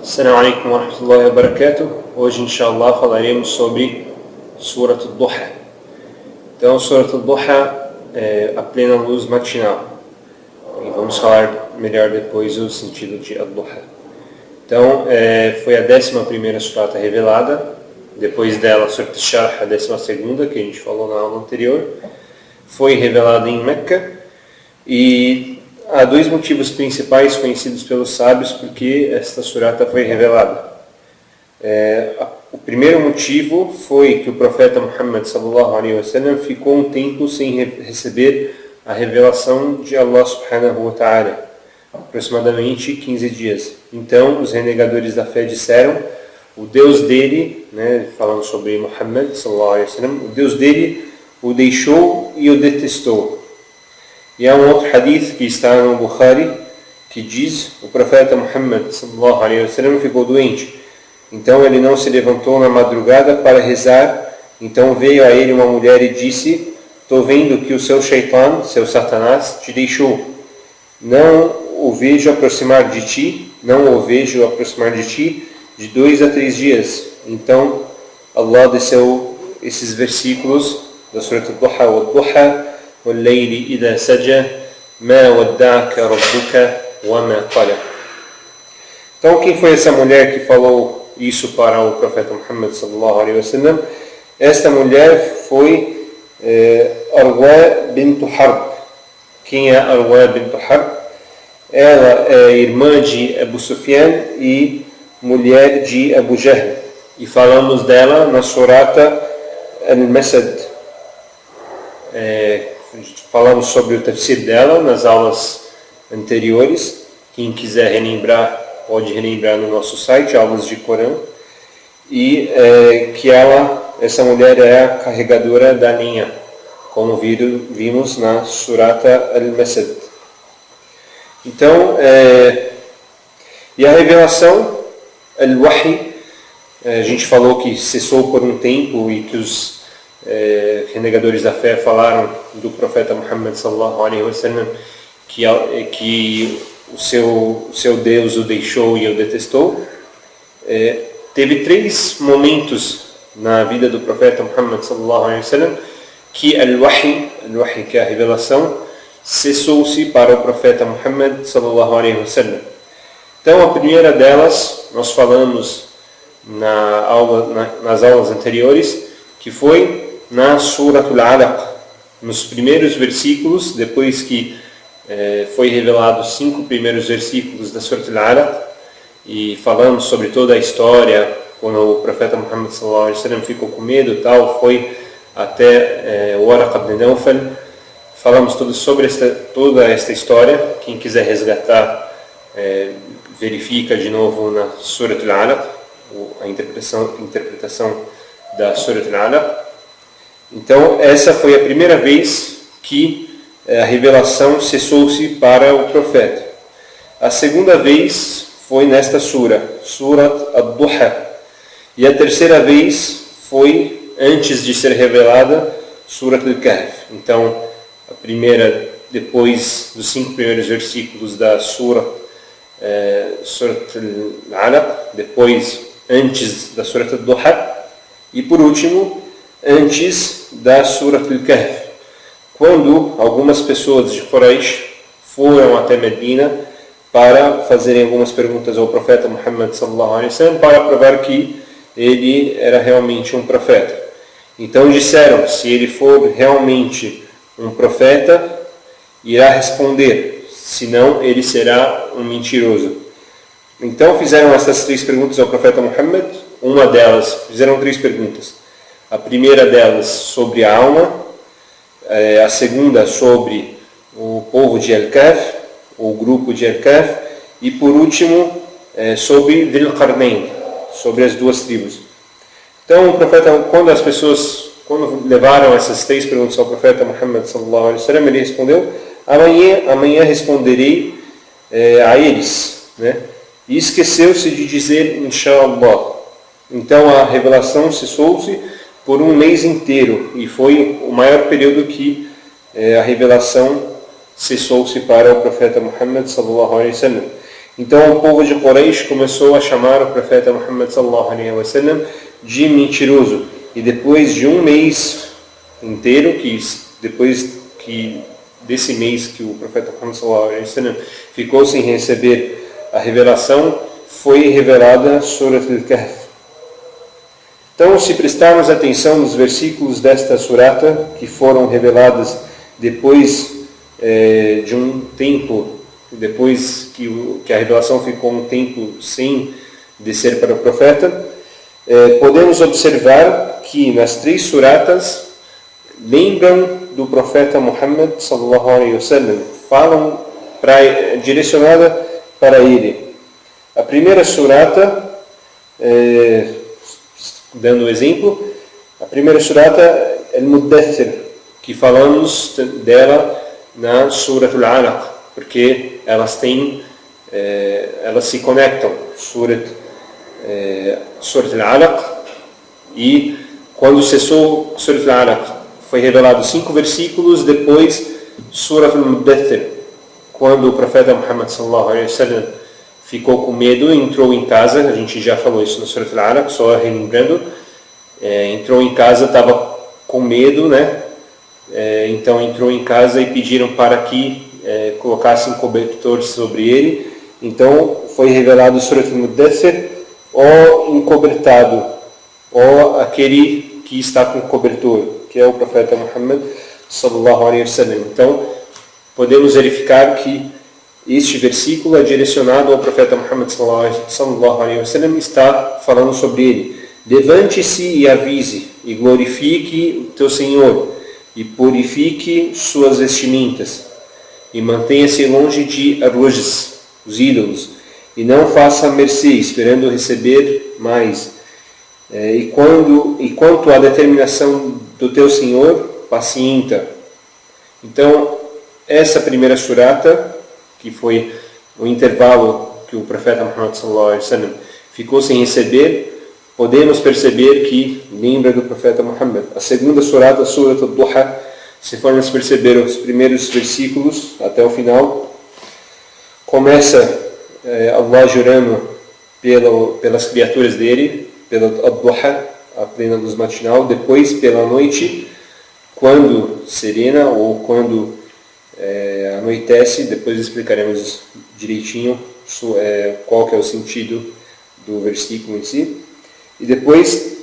Assalamu alaikum wa rahmatullahi wa barakatuh. Hoje, inshallah, falaremos sobre Surat al-Duha. Então, Surat al-Duha é a plena luz matinal. E vamos falar melhor depois o sentido de al-Duha. Então, foi a 11ª surata revelada. Depois dela, Surat al-Sharh, a 12ª, que a gente falou na aula anterior. Foi revelada em Meca. E há dois motivos principais conhecidos pelos sábios porque esta surata foi revelada. O primeiro motivo foi que o profeta Muhammad sallallahu alaihi wasallam ficou um tempo sem receber a revelação de Allah subhanahu wa ta'ala, aproximadamente 15 dias. Então, os renegadores da fé disseram, o Deus dele, falando sobre Muhammad sallallahu alaihi wasallam, o Deus dele o deixou e o detestou. E há um outro hadith que está no Bukhari, que diz, o profeta Muhammad sallallahu alaihi wasallam ficou doente. Então ele não se levantou na madrugada para rezar. Então veio a ele uma mulher e disse, estou vendo que o seu shaitan, seu Satanás, te deixou. Não o vejo aproximar de ti de 2 a 3 dias. Então Allah desceu esses versículos da Surat al-Duha wal-Duha وَاللَّيْلِ إِذَا سَجَى مَا وَدَّعَكَ رَبُّكَ وَمَا قَلَى. Então, quem foi essa mulher que falou isso para o profeta Muhammad sallallahu alaihi wasallam? Esta mulher foi Arwa bint Harb. Quem é Arwa bint Harb? Ela é irmã de Abu Sufyan e mulher de Abu Jahl. E falamos dela na surata Al-Masad. Falamos sobre o tafsir dela nas aulas anteriores. Quem quiser relembrar, pode relembrar no nosso site, aulas de Corão. E que essa mulher é a carregadora da linha, como vimos na surata Al-Masad. Então, e a revelação, Al-Wahy, a gente falou que cessou por um tempo e que os renegadores da fé falaram do profeta Muhammad sallallahu alaihi wasallam que o seu Deus o deixou e o detestou. Teve 3 momentos na vida do profeta Muhammad sallallahu alaihi wasallam que al-Wahy, que é a revelação, cessou-se para o profeta Muhammad sallallahu alaihi wasallam. Então a primeira delas nós falamos nas aulas anteriores, que foi na Surat al-Alaq, nos primeiros versículos, depois que foi revelado os 5 primeiros versículos da Surat al-Alaq, e falamos sobre toda a história, quando o profeta Muhammad sallallahu alaihi wasallam ficou com medo e tal, foi até o Waraq ibn Nawfal. Falamos sobre toda esta história. Quem quiser resgatar, verifica de novo na Surat al-Alaq, a interpretação da Surat al-Alaq. Então, essa foi a primeira vez que a revelação cessou-se para o profeta. A segunda vez foi nesta Surat al-Duha. E a terceira vez foi antes de ser revelada, Surat al-Kahf. Então, a primeira, depois dos 5 primeiros versículos da Surat al-Alaq, depois antes da Surat al-Duha, e por último, antes da Surat al-Kahf, quando algumas pessoas de Quraysh foram até Medina para fazerem algumas perguntas ao profeta Muhammad sallallahu alaihi wasallam para provar que ele era realmente um profeta. Então disseram, se ele for realmente um profeta, irá responder, senão ele será um mentiroso. Então fizeram essas 3 perguntas ao profeta Muhammad. Uma delas, fizeram 3 perguntas. A primeira delas sobre a alma, a segunda sobre o povo de Al-Kahf, o grupo de Al-Kahf, e por último sobre Dhil Qarnayn, sobre as 2 tribos. Então o profeta, quando levaram essas 3 perguntas ao profeta Muhammad sallallahu alaihi wasallam, ele respondeu, amanhã responderei a eles, e esqueceu-se de dizer inshallah. Então a revelação cessou-se por um mês inteiro, e foi o maior período que a revelação cessou-se para o profeta Muhammad sallallahu alaihi wasallam. Então o povo de Quraysh começou a chamar o profeta Muhammad sallallahu alaihi wasallam de mentiroso. E depois de um mês inteiro, desse mês que o profeta Muhammad sallallahu alaihi wasallam ficou sem receber a revelação, foi revelada Surat al-Kahf. Então, se prestarmos atenção nos versículos desta surata, que foram reveladas depois de um tempo, depois que a revelação ficou um tempo sem descer para o profeta, podemos observar que nas 3 suratas lembram do profeta Muhammad sallallahu alaihi wasallam, falam direcionada para ele. A primeira surata, dando o exemplo, a primeira surata é Al-Muddathir, que falamos dela na Surat Al-Alaq, porque elas se conectam. Surat Al-Alaq, e quando cessou Surat Al-Alaq, foi revelado 5 versículos, depois Surat Al-Muddathir, quando o profeta Muhammad sallallahu alaihi wasallam ficou com medo, entrou em casa, a gente já falou isso no Surat Al-Alaq, só relembrando, entrou em casa, estava com medo, né? Então entrou em casa e pediram para que colocassem cobertor sobre ele. Então foi revelado Surat Al-Muddathir, ó encobertado, ó aquele que está com cobertor, que é o profeta Muhammad sallallahu alaihi wasallam. Então podemos verificar que este versículo é direcionado ao profeta Muhammad sallallahu alaihi wasallam, está falando sobre ele. Levante-se e avise, e glorifique o teu Senhor, e purifique suas vestimentas, e mantenha-se longe de arujos, os ídolos, e não faça mercê, esperando receber mais. E quanto à determinação do teu Senhor, pacienta. Então, essa primeira surata, que foi o intervalo que o profeta Muhammad sallallahu alaihi wasallam ficou sem receber, podemos perceber que lembra do profeta Muhammad. A segunda surata, Surat al-Duha, se formos perceber os primeiros versículos até o final, começa Allah jurando pelas criaturas dele, pela al-Duha, a plena luz matinal, depois pela noite, quando serena ou quando anoitece. Depois explicaremos direitinho qual que é o sentido do versículo em si. E depois,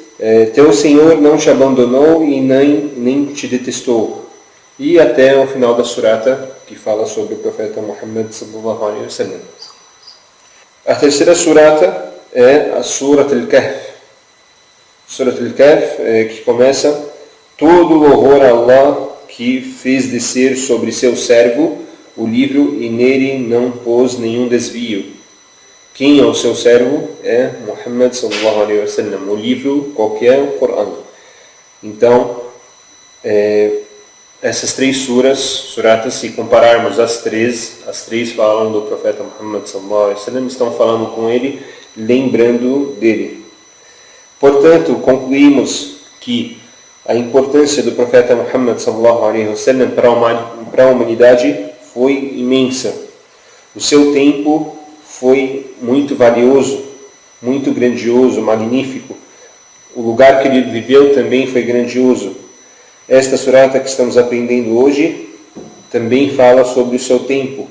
teu Senhor não te abandonou e nem te detestou. E até o final da surata, que fala sobre o profeta Muhammad sallallahu alaihi wasallam. A terceira surata é a Surat al-Kahf. Surat al-Kahf, que começa: todo louvor a Allah, que fez descer sobre seu servo o livro e nele não pôs nenhum desvio. Quem é o seu servo? É Muhammad sallallahu alaihi wasallam. O livro qualquer, o Corão. Então, essas 3 suratas, se compararmos as três falam do profeta Muhammad sallallahu alaihi wasallam, estão falando com ele, lembrando dele. Portanto, concluímos que a importância do profeta Muhammad sallallahu alaihi wasallam para a humanidade foi imensa. O seu tempo foi muito valioso, muito grandioso, magnífico. O lugar que ele viveu também foi grandioso. Esta surata que estamos aprendendo hoje também fala sobre o seu tempo.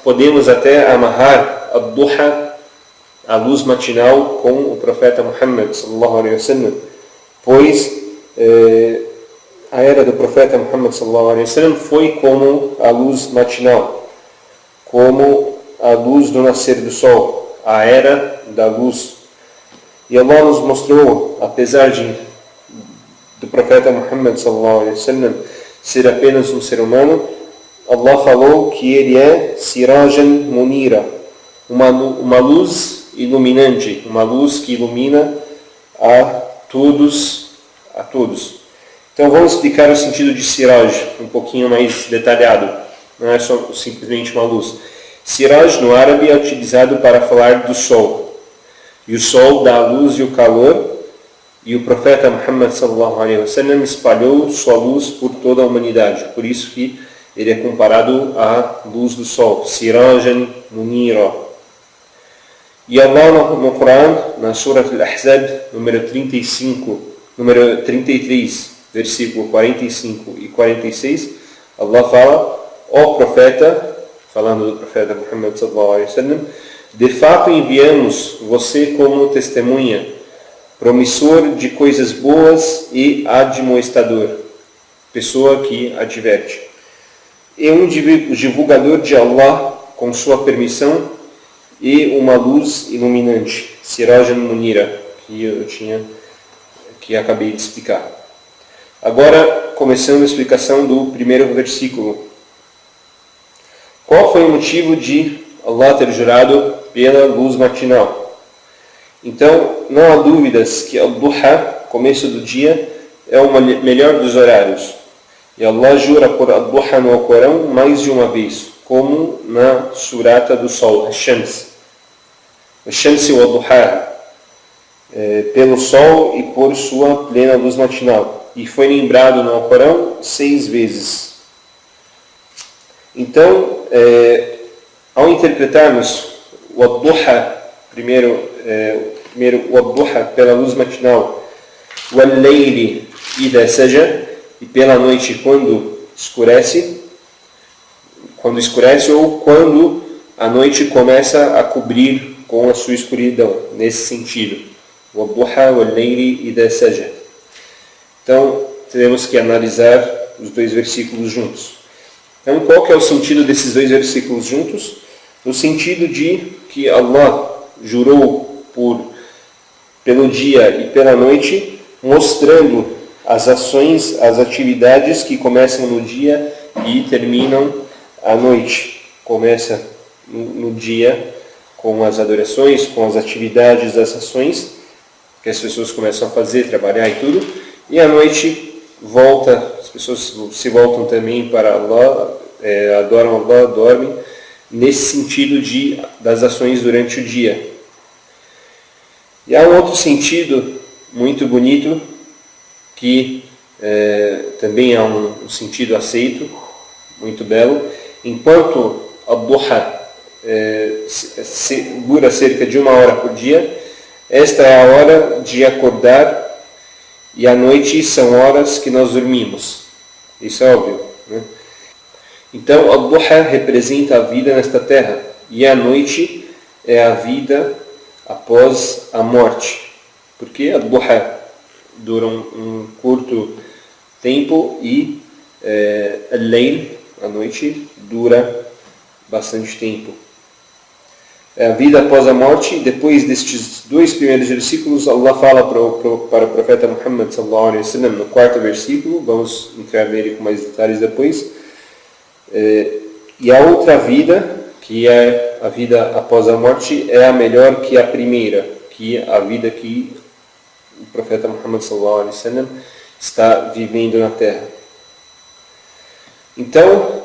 Podemos até amarrar a Duha, a luz matinal, com o profeta Muhammad sallallahu alaihi wasallam, pois a era do profeta Muhammad sallallahu alaihi wasallam foi como a luz matinal, como a luz do nascer do sol, a era da luz. E Allah nos mostrou, apesar do profeta Muhammad sallallahu alaihi wasallam ser apenas um ser humano, Allah falou que ele é Sirajan Munira, uma luz iluminante, uma luz que ilumina a todos. Então vamos explicar o sentido de Siraj um pouquinho mais detalhado. Não é só simplesmente uma luz. Siraj no árabe é utilizado para falar do sol. E o sol dá a luz e o calor. E o profeta Muhammad sallallahu alaihi wasallam espalhou sua luz por toda a humanidade. Por isso que ele é comparado à luz do sol, Sirajan Munira. E Allah no Coran, na Surat Al-Ahzab, número 33, versículo 45 e 46, Allah fala: ó profeta, falando do profeta Muhammad sallallahu alaihi wasallam, de fato enviamos você como testemunha, promissor de coisas boas e admoestador, pessoa que adverte, e um divulgador de Allah com sua permissão e uma luz iluminante, Sirajan Munira, que acabei de explicar. Agora, começando a explicação do primeiro versículo. Qual foi o motivo de Allah ter jurado pela luz matinal? Então, não há dúvidas que al-Duha, começo do dia, é o melhor dos horários. E Allah jura por al-Duha no Alcorão mais de uma vez, como na surata do sol, Ash-Shams. Ash-Shams wa al-Duha, pelo sol e por sua plena luz matinal. E foi lembrado no Alcorão 6 vezes. Então, ao interpretarmos o al-Duha, primeiro o al-Duha pela luz matinal, o al-Layli idha saja, e pela noite quando escurece, ou quando a noite começa a cobrir com a sua escuridão, nesse sentido. O al-Duha o al-Layli idha saja. Então, teremos que analisar os dois versículos juntos. Então, qual que é o sentido desses dois versículos juntos? No sentido de que Allah jurou pelo dia e pela noite, mostrando as ações, as atividades que começam no dia e terminam à noite. Começa no dia com as adorações, com as atividades das ações que as pessoas começam a fazer, trabalhar e tudo, e à noite as pessoas se voltam também para Allah, adoram Allah, dormem, nesse sentido das ações durante o dia. E há um outro sentido muito bonito, que também há um sentido aceito, muito belo. Enquanto a Duha dura cerca de 1 hora por dia, esta é a hora de acordar, e à noite são horas que nós dormimos. Isso é óbvio, né? Então, a Duha representa a vida nesta terra, e a noite é a vida após a morte. Porque a Duha dura um curto tempo e al-Layl, a noite, dura bastante tempo. A vida após a morte. Depois destes dois primeiros versículos, Allah fala para o profeta Muhammad sallallahu alaihi wasallam no 4º versículo, vamos entrar nele com mais detalhes depois, e a outra vida, que é a vida após a morte, é a melhor que a primeira, que é a vida que o profeta Muhammad sallallahu alaihi wasallam está vivendo na terra. Então,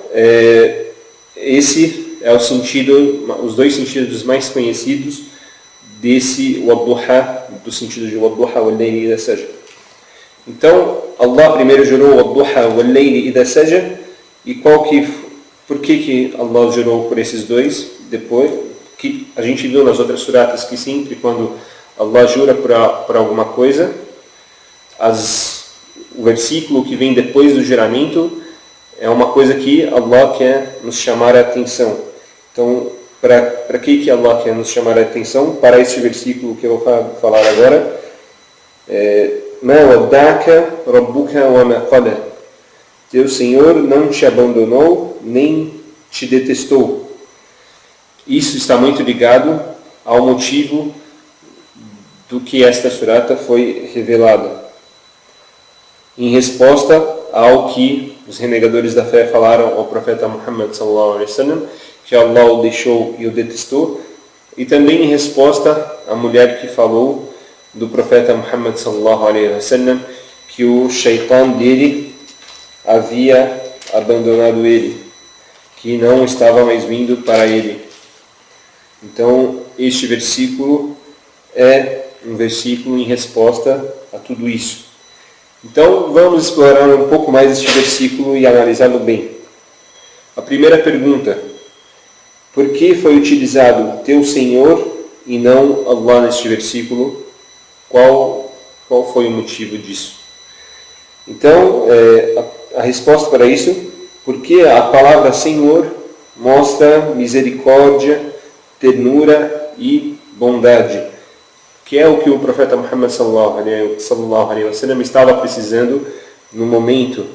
esse é o sentido, os dois sentidos mais conhecidos desse Wadduha, do sentido de Wadduha wal-Layli idha saja. Então, Allah primeiro jurou Wadduha wal-Layli idha saja, e por que Allah jurou por esses dois? Depois, que a gente viu nas outras suratas que sempre quando Allah jura por alguma coisa, o versículo que vem depois do juramento é uma coisa que Allah quer nos chamar a atenção. Então, para que Allah quer nos chamar a atenção? Para este versículo que eu vou falar agora. Ma wadda'aka rabbuka wa ma qala. Teu Senhor não te abandonou, nem te detestou. Isso está muito ligado ao motivo do que esta surata foi revelada. Em resposta ao que os renegadores da fé falaram ao profeta Muhammad sallallahu alaihi wasallam, que Allah o deixou e o detestou, e também em resposta à mulher que falou do profeta Muhammad sallallahu alaihi wasallam que o shaitan dele havia abandonado ele, que não estava mais vindo para ele. Então, este versículo é um versículo em resposta a tudo isso. Então, vamos explorar um pouco mais este versículo e analisá-lo bem. A primeira pergunta: por que foi utilizado teu Senhor e não Allah neste versículo? Qual foi o motivo disso? Então, a resposta para isso, porque a palavra Senhor mostra misericórdia, ternura e bondade, que é o que o profeta Muhammad sallallahu alaihi wasallam estava precisando no momento.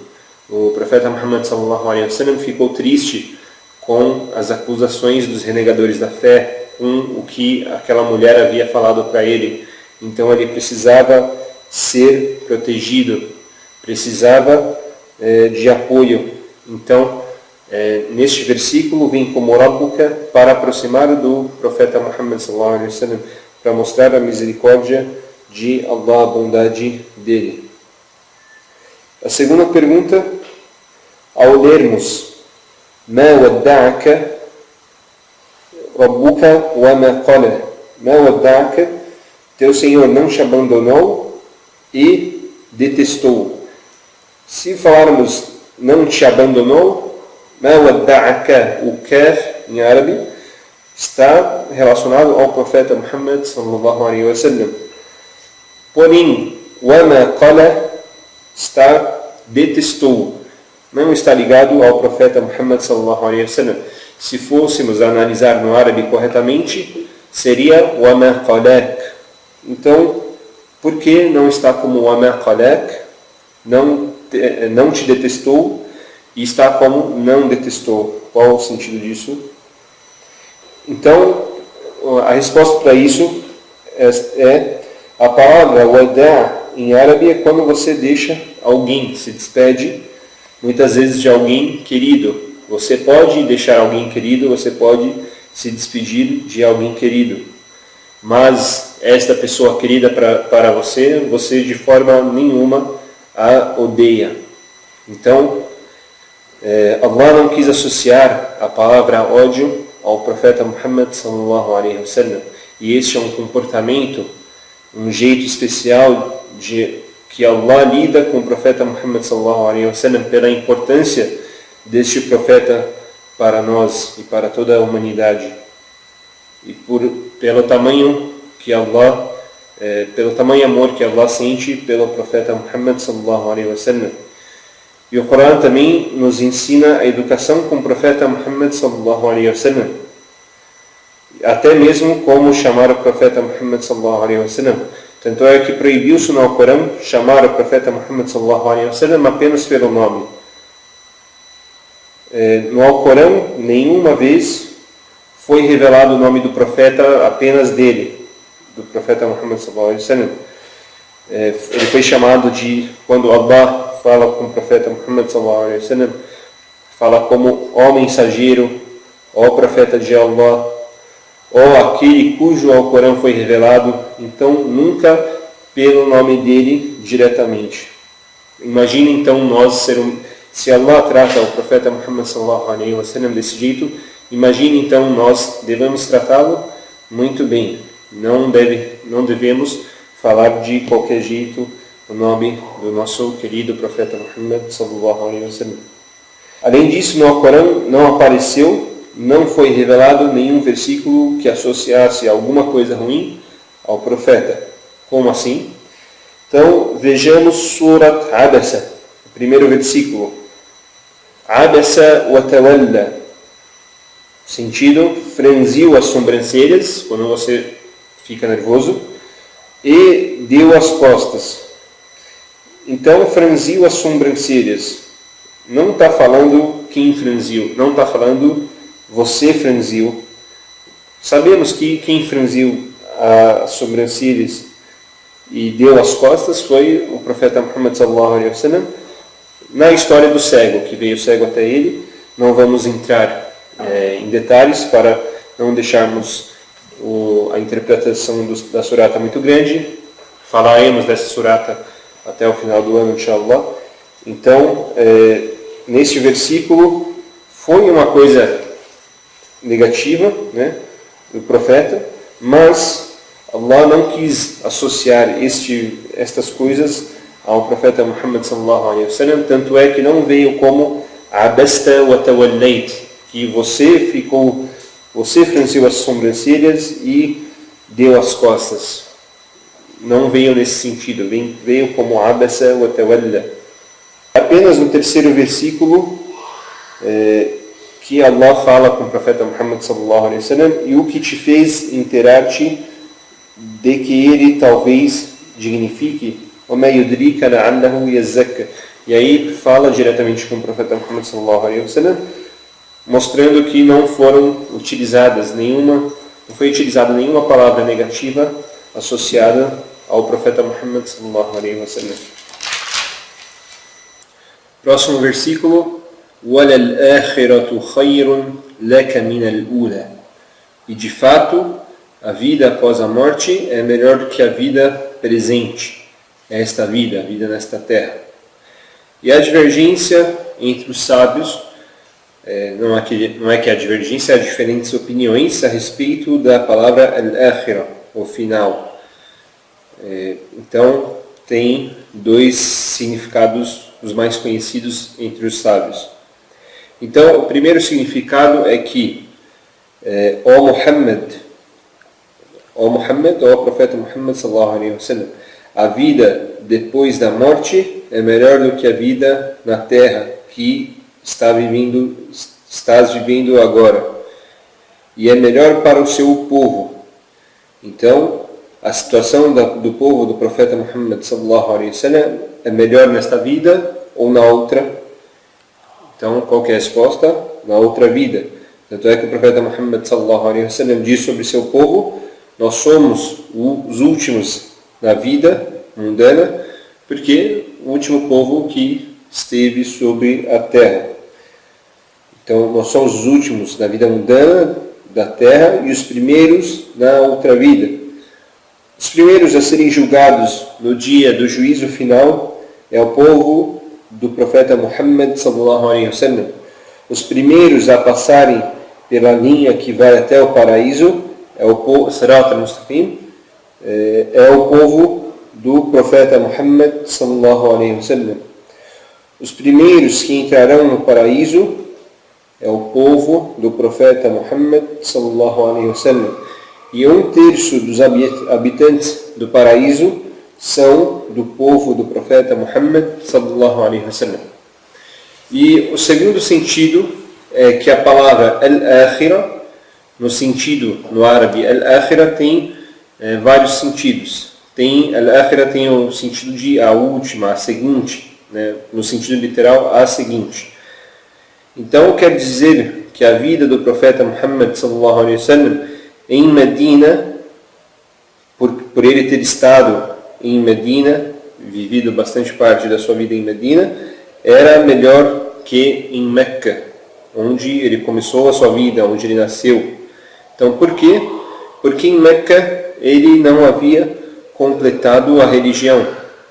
O profeta Muhammad sallallahu alaihi wasallam ficou triste com as acusações dos renegadores da fé, com o que aquela mulher havia falado para ele. Então ele precisava ser protegido, precisava de apoio. Então, neste versículo vem como Rabbuka para aproximar do profeta Muhammad sallallahu alaihi wasallam, para mostrar a misericórdia de Allah, a bondade dele. A segunda pergunta, ao lermos ما ودعك ربك وما قلى. ما ودعك, teu Senhor não te abandonou e detestou. Se falarmos não te abandonou, ما ودعك, o kaf em árabe está relacionado ao profeta Muhammad sallallahu alaihi wasallam. Porém, وما قلى está detestou, não está ligado ao profeta Muhammad sallallahu alaihi wasallam. Se fôssemos analisar no árabe corretamente, seria وَمَا قَلَاكَ. Então, por que não está como وَمَا قَلَاكَ? Não te detestou, e está como não detestou. Qual o sentido disso? Então, a resposta para isso é a palavra wada' em árabe é quando você deixa alguém, se despede muitas vezes de alguém querido. Você pode deixar alguém querido, você pode se despedir de alguém querido. Mas esta pessoa querida para você, você de forma nenhuma a odeia. Então, Allah não quis associar a palavra ódio ao profeta Muhammad sallallahu alaihi wasallam. E este é um comportamento, um jeito especial de que Allah lida com o profeta Muhammad sallallahu alaihi wasallam pela importância deste profeta para nós e para toda a humanidade, e pelo tamanho amor que Allah sente pelo profeta Muhammad sallallahu alaihi wasallam. E o Corão também nos ensina a educação com o profeta Muhammad sallallahu alaihi wasallam, até mesmo como chamar o profeta Muhammad sallallahu alaihi wasallam. Tanto é que proibiu-se no Alcorão chamar o profeta Muhammad sallallahu alaihi wasallam apenas pelo nome. No Alcorão, nenhuma vez foi revelado o nome do profeta apenas dele, do profeta Muhammad sallallahu alaihi wasallam. Ele foi chamado de, quando Allah fala com o profeta Muhammad sallallahu alaihi wasallam, fala como ó mensageiro, ó profeta de Allah, ou aquele cujo Alcorão foi revelado. Então nunca pelo nome dele diretamente. Imagine então nós se Allah trata o profeta Muhammad sallallahu alaihi wasallam desse jeito, imagine então nós devemos tratá-lo muito bem. Não devemos falar de qualquer jeito o nome do nosso querido profeta Muhammad sallallahu alaihi wasallam. Além disso, no Alcorão não apareceu, não foi revelado nenhum versículo que associasse alguma coisa ruim ao profeta. Como assim? Então, vejamos Surat Abasa, o primeiro versículo. Abasa wa tawalla. Sentido, franziu as sobrancelhas, quando você fica nervoso, e deu as costas. Então, franziu as sobrancelhas. Não está falando quem franziu, não está falando você franziu. Sabemos que quem franziu as sobrancelhas e deu as costas foi o profeta Muhammad sallallahu alaihi wasallam. Na história do cego, que veio cego até ele, não vamos entrar em detalhes para não deixarmos a interpretação da surata muito grande. Falaremos dessa surata até o final do ano, inshallah. Então, neste versículo, foi uma coisa negativa, né, do profeta, mas Allah não quis associar estas coisas ao profeta Muhammad sallallahu alaihi wasallam, tanto é que não veio como abasta wa tawallayt, que você franziu as sobrancelhas e deu as costas. Não veio nesse sentido, veio como abasa wa tawalla. Apenas no terceiro versículo que Allah fala com o profeta Muhammad sallallahu alaihi wasallam, e o que te fez inteirar-te de que ele talvez dignifique, وَمَا يُدْرِيكَ لَعَلَّهُ يَزَّكَّى. E aí fala diretamente com o profeta Muhammad sallallahu alaihi wasallam, mostrando que não foi utilizada nenhuma palavra negativa associada ao profeta Muhammad sallallahu alaihi wasallam. Próximo versículo: وَلَلْآخِرَةُ خَيْرٌ لَكَ مِنَ الْأُولَى. E de fato, a vida após a morte é melhor do que a vida presente, esta vida, a vida nesta terra. E a divergência entre os sábios, não é que a divergência, há diferentes opiniões a respeito da palavra al-akhirah, o final. Então, tem dois significados, os mais conhecidos entre os sábios. Então, o primeiro significado é que ó profeta Muhammad sallallahu alaihi wasallam, a vida depois da morte é melhor do que a vida na terra que estás vivendo agora, e é melhor para o seu povo. Então, a situação do povo do profeta Muhammad sallallahu alaihi wasallam é melhor nesta vida ou na outra? Então, qual que é a resposta? Na outra vida. Tanto é que o profeta Muhammad sallallahu alaihi wasallam diz sobre seu povo: nós somos os últimos na vida mundana, porque o último povo que esteve sobre a terra. Então, nós somos os últimos na vida mundana da terra e os primeiros na outra vida. Os primeiros a serem julgados no dia do juízo final é o povo do profeta Muhammad sallallahu alaihi wasallam. Os primeiros a passarem pela linha que vai até o paraíso é o povo Sirat al-Mustaqim, é o povo do profeta Muhammad sallallahu alaihi wasallam. Os primeiros que entrarão no paraíso é o povo do profeta Muhammad sallallahu alaihi wasallam. E 1/3 dos habitantes do paraíso são do povo do profeta Muhammad sallallahu alaihi wasallam. E o segundo sentido é que a palavra al-akhirah, no árabe, al-akhirah tem vários sentidos. Al-akhirah tem o sentido de a última, a seguinte, no sentido literal, a seguinte. Então quer dizer que a vida do profeta Muhammad sallallahu alaihi wasallam em Medina, por ele ter estado em Medina, vivido bastante parte da sua vida em Medina, era melhor que em Meca, onde ele começou a sua vida, onde ele nasceu. Então, por quê? Porque em Meca ele não havia completado a religião,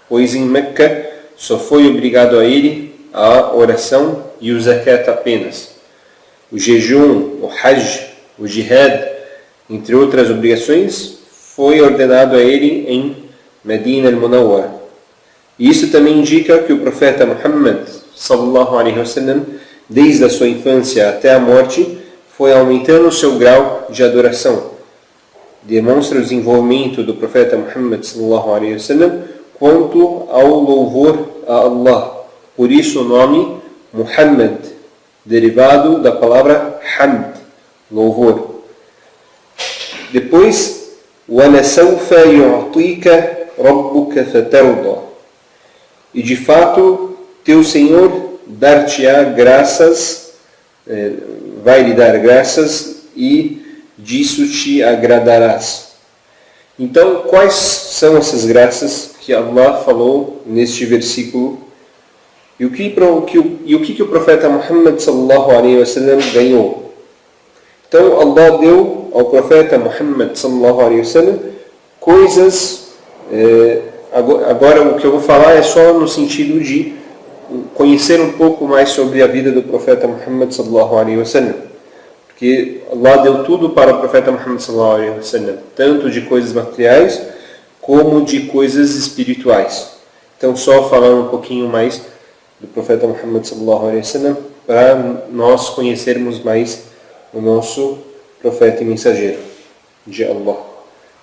pois em Meca só foi obrigado a ele a oração e o zakat apenas. O jejum, o hajj, o jihad, entre outras obrigações, foi ordenado a ele em Medina al-Munawwara. E isso também indica que o profeta Muhammad sallallahu alaihi wasallam, desde a sua infância até a morte, foi aumentando o seu grau de adoração. Demonstra o desenvolvimento do profeta Muhammad sallallahu alaihi wasallam quanto ao louvor a Allah. Por isso o nome Muhammad, derivado da palavra hamd, louvor. Depois, وَلَسَوْفَ يُعْطِيكَ رَبُّكَ فَتَرْضَى. E de fato, teu Senhor dar-te-á graças, vai lhe dar graças e disso te agradarás. Então, quais são essas graças que Allah falou neste versículo? E o que o profeta Muhammad sallallahu alaihi wasallam ganhou? Então, Allah deu ao profeta Muhammad sallallahu alaihi wasallam coisas. Agora, o que eu vou falar é só no sentido de conhecer um pouco mais sobre a vida do profeta Muhammad sallallahu alaihi wasallam, porque Allah deu tudo para o profeta Muhammad sallallahu alaihi wasallam, tanto de coisas materiais como de coisas espirituais. Então, só falando um pouquinho mais do profeta Muhammad sallallahu alaihi wasallam, para nós conhecermos mais o nosso profeta e mensageiro de Allah.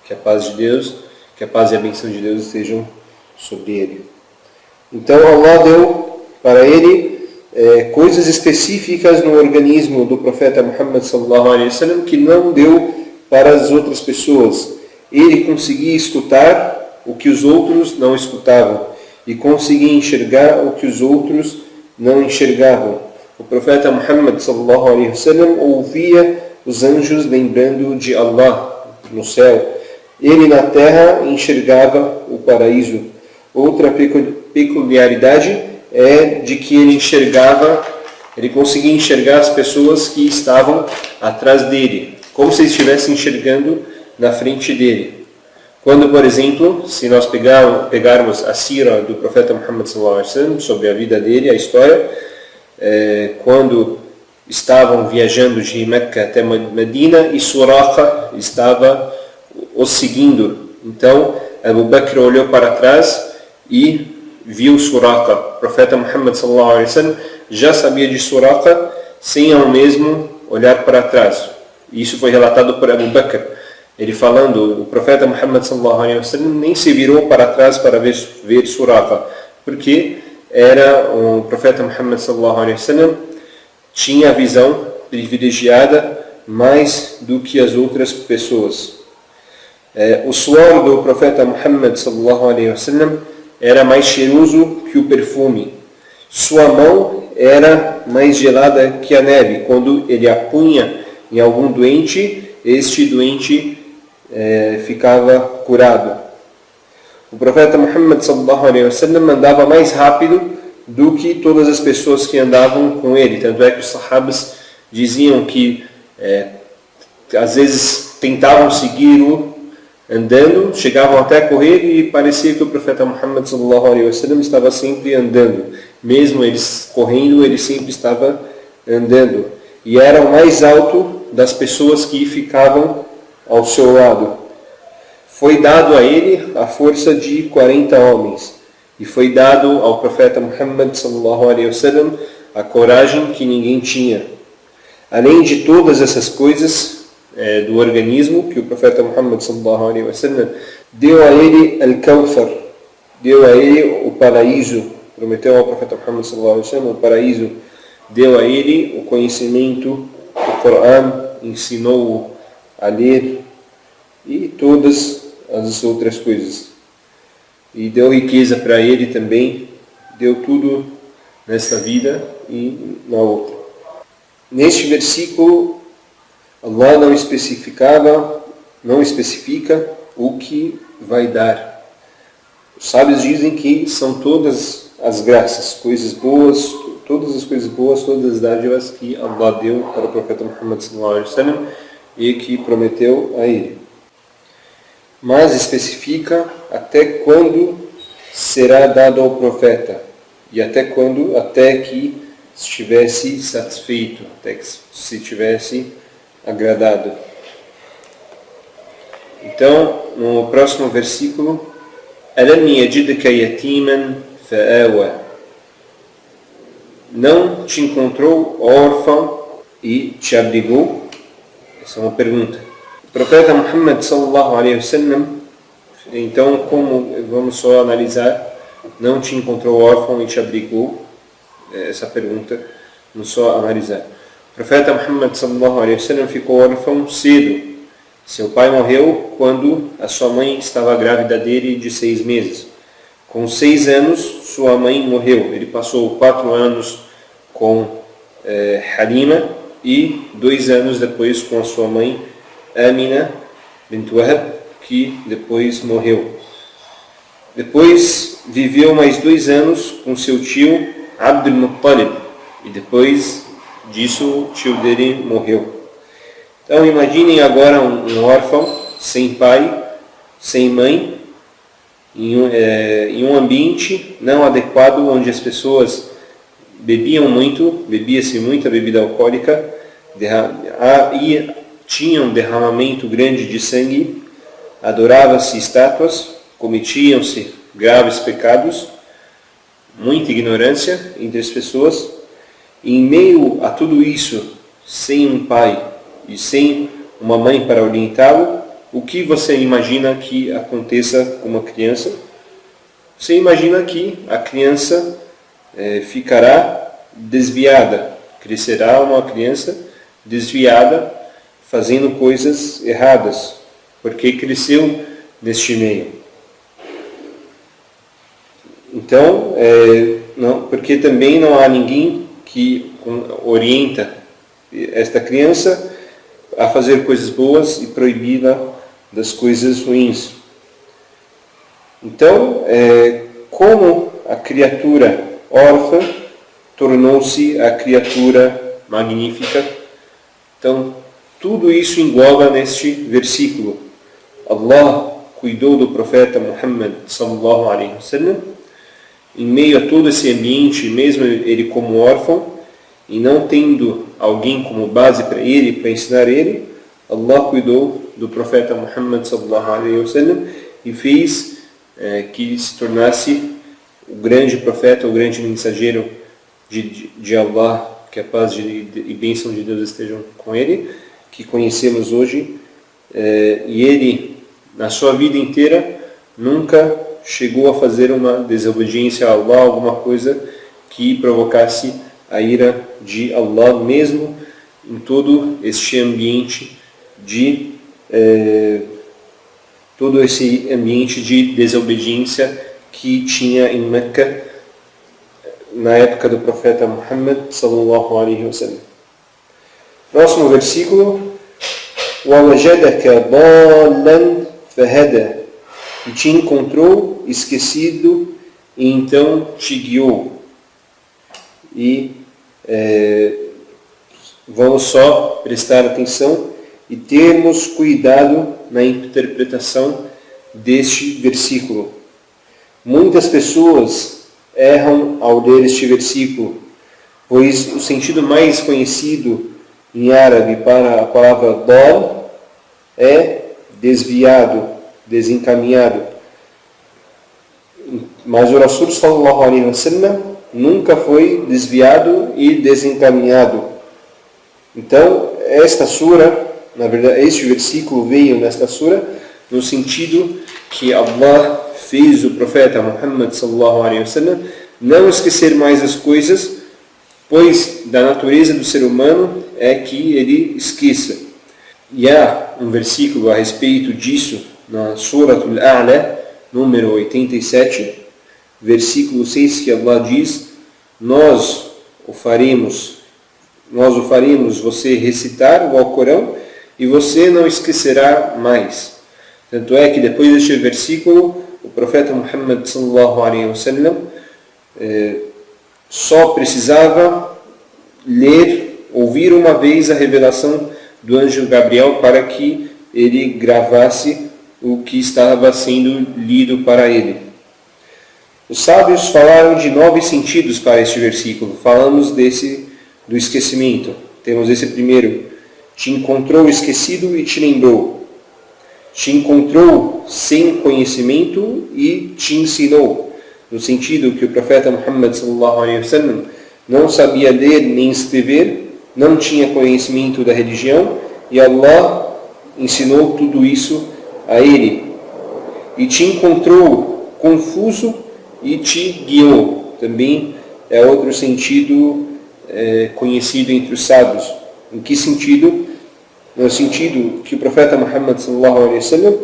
Que a paz de Deus, que a paz e a bênção de Deus estejam sobre ele. Então Allah deu para ele coisas específicas no organismo do profeta Muhammad sallallahu alaihi wasallam que não deu para as outras pessoas. Ele conseguia escutar o que os outros não escutavam e conseguia enxergar o que os outros não enxergavam. O profeta Muhammad sallallahu alaihi wasallam ouvia os anjos lembrando de Allah no céu. Ele na terra enxergava o paraíso. Outra peculiaridade é de que ele conseguia enxergar as pessoas que estavam atrás dele, como se estivesse enxergando na frente dele. Quando, por exemplo, se nós pegarmos a sira do profeta Muhammad sallallahu alaihi wasallam, sobre a vida dele, a história, quando estavam viajando de Meca até Medina e Suraqa estava os seguindo. Então, Abu Bakr olhou para trás e viu Suraqa. O profeta Muhammad sallallahu alaihi wasallam já sabia de Suraqa sem ao mesmo olhar para trás. Isso foi relatado por Abu Bakr. Ele falando, o profeta Muhammad sallallahu alaihi wasallam nem se virou para trás para ver Suraqa, porque o profeta Muhammad sallallahu alaihi wasallam tinha a visão privilegiada mais do que as outras pessoas. O suor do profeta Muhammad sallallahu alaihi wasallam era mais cheiroso que o perfume. Sua mão era mais gelada que a neve. Quando ele a punha em algum doente, este doente ficava curado. O profeta Muhammad sallallahu alaihi wasallam andava mais rápido do que todas as pessoas que andavam com ele. Tanto é que os sahabas diziam que às vezes tentavam segui-lo andando, chegavam até a correr e parecia que o profeta Muhammad sallallahu alaihi wasallam estava sempre andando. Mesmo eles correndo, ele sempre estava andando. E era o mais alto das pessoas que ficavam ao seu lado. Foi dado a ele a força de 40 homens. E foi dado ao profeta Muhammad sallallahu alaihi wasallam a coragem que ninguém tinha. Além de todas essas coisas do organismo que o profeta Muhammad sallallahu alaihi wasallam deu a ele al-Kawthar, deu a ele o paraíso, prometeu ao profeta Muhammad sallallahu alaihi wasallam o paraíso, deu a ele o conhecimento do Coran, ensinou-o a ler e todas as outras coisas. E deu riqueza para ele também, deu tudo nesta vida e na outra. Neste versículo, Allah não especifica o que vai dar. Os sábios dizem que são todas as graças, coisas boas, todas as coisas boas, todas as dádivas que Allah deu para o profeta Muhammad sallallahu alaihi wasallam e que prometeu a ele. Mas especifica até quando será dado ao profeta e até quando, até que estivesse satisfeito, até que se tivesse agradado. Então, no próximo versículo, أَلَمْ يَجِدْكَ يَتِيمًا فَآوَى. Não te encontrou órfão e te abrigou? Essa é uma pergunta. O profeta Muhammad sallallahu alaihi wasallam, então, como vamos só analisar, não te encontrou órfão e te abrigou? Essa pergunta, vamos só analisar. O profeta Muhammad sallallahu alaihi wasallam ficou órfão cedo. Seu pai morreu quando a sua mãe estava grávida dele de 6 meses. Com 6 anos, sua mãe morreu. Ele passou 4 anos com Halima e 2 anos depois com a sua mãe Amina bint Wahab, que depois morreu. Depois viveu mais 2 anos com seu tio Abdul Muttalib e depois disso o tio dele morreu. Então imaginem agora um órfão, sem pai, sem mãe, em um ambiente não adequado, onde as pessoas bebia-se muita bebida alcoólica, e tinha um derramamento grande de sangue, adorava-se estátuas, cometiam-se graves pecados, muita ignorância entre as pessoas, Em meio a tudo isso, sem um pai e sem uma mãe para orientá-lo, o que você imagina que aconteça com uma criança? Você imagina que a criança ficará desviada, crescerá uma criança desviada, fazendo coisas erradas, porque cresceu neste meio. Então, porque também não há ninguém que orienta esta criança a fazer coisas boas e proibi-la das coisas ruins. Então, como a criatura órfã tornou-se a criatura magnífica, então tudo isso engloba neste versículo. Allah cuidou do profeta Muhammad sallallahu alaihi wasallam em meio a todo esse ambiente, mesmo ele como órfão, e não tendo alguém como base para ele, para ensinar ele, Allah cuidou do profeta Muhammad sallallahu alaihi wasallam e fez que se tornasse o grande profeta, o grande mensageiro de Allah, que a paz e bênção de Deus estejam com ele, que conhecemos hoje. E ele, na sua vida inteira, nunca chegou a fazer uma desobediência a Allah, alguma coisa que provocasse a ira de Allah, mesmo em todo este ambiente de desobediência que tinha em Meca na época do profeta Muhammad sallallahu alaihi wasallam. Próximo versículo: وَوَجَدَكَ ضَالًّا فَهَدَى, e te encontrou esquecido e então te guiou. E vamos só prestar atenção e termos cuidado na interpretação deste versículo. Muitas pessoas erram ao ler este versículo, pois o sentido mais conhecido em árabe para a palavra dal é desviado, desencaminhado. Mas o Rasul sallallahu alaihi wasallam nunca foi desviado e desencaminhado. Então, esta sura, na verdade, este versículo veio nesta sura no sentido que Allah fez o profeta Muhammad sallallahu alaihi wasallam não esquecer mais as coisas, pois da natureza do ser humano é que ele esqueça. E há um versículo a respeito disso na Surat Al-A'la, número 87, versículo 6, que Allah diz: nós o faremos você recitar o Alcorão e você não esquecerá mais. Tanto é que depois deste versículo, o profeta Muhammad sallallahu alaihi wasallam só precisava ouvir uma vez a revelação do anjo Gabriel para que ele gravasse o que estava sendo lido para ele. Os sábios falaram de 9 sentidos para este versículo. Falamos do esquecimento. Temos esse primeiro: te encontrou esquecido e te lembrou. Te encontrou sem conhecimento e te ensinou. No sentido que o profeta Muhammad sallallahu alaihi wasallam não sabia ler nem escrever, não tinha conhecimento da religião, e Allah ensinou tudo isso a ele. E te encontrou confuso e te guiou. Também é outro sentido conhecido entre os sábios. Em que sentido? No sentido que o profeta Muhammad sallallahu alaihi wasallam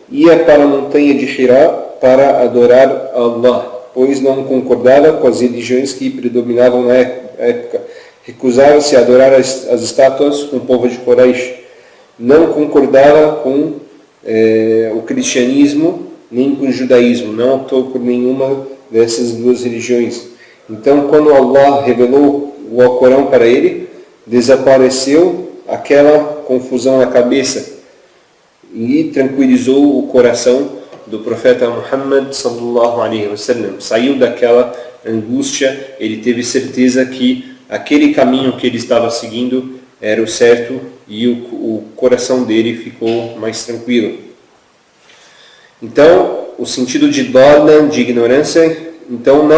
ia para a montanha de Hira para adorar Allah, pois não concordava com as religiões que predominavam na época. Recusava-se a adorar as estátuas com o povo de Quraysh. Não concordava com o cristianismo nem com o judaísmo. Não optou por nenhuma dessas duas religiões. Então, quando Allah revelou o Alcorão para ele, desapareceu aquela confusão na cabeça e tranquilizou o coração do profeta Muhammad sallallahu alaihi wasallam. Saiu daquela angústia, ele teve certeza que aquele caminho que ele estava seguindo era o certo e o coração dele ficou mais tranquilo. Então, o sentido de dalalan, de ignorância, então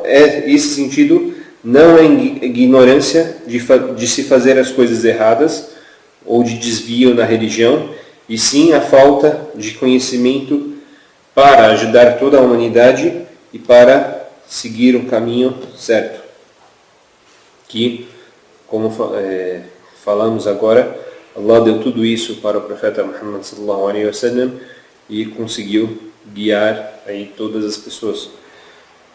esse sentido não é ignorância de se fazer as coisas erradas ou de desvio na religião, e sim a falta de conhecimento para ajudar toda a humanidade e para seguir o caminho certo. Que, como falamos agora, Allah deu tudo isso para o profeta Muhammad sallallahu alaihi wasallam e conseguiu guiar aí todas as pessoas,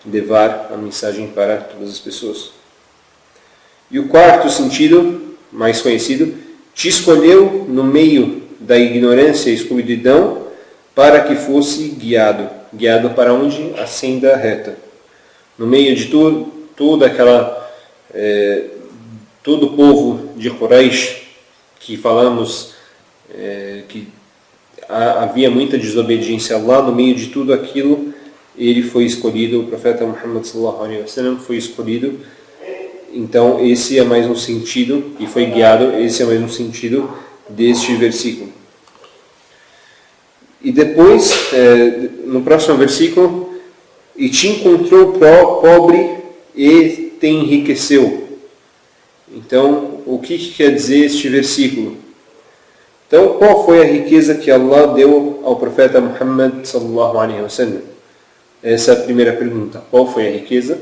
levar a mensagem para todas as pessoas. E o quarto sentido, mais conhecido, te escolheu no meio da ignorância e escuridão para que fosse guiado. Guiado para onde? A senda reta. No meio de todo o povo de Quraysh, que falamos que havia muita desobediência a Allah, no meio de tudo aquilo, ele foi escolhido, o profeta Muhammad sallallahu alaihi wasallam foi escolhido. Então esse é mais um sentido, e foi guiado, esse é mais um sentido deste versículo. E depois, no próximo versículo, e te encontrou pobre e te enriqueceu. Então, o que quer dizer este versículo? Então, qual foi a riqueza que Allah deu ao profeta Muhammad sallallahu alaihi wasallam? Essa é a primeira pergunta. Qual foi a riqueza?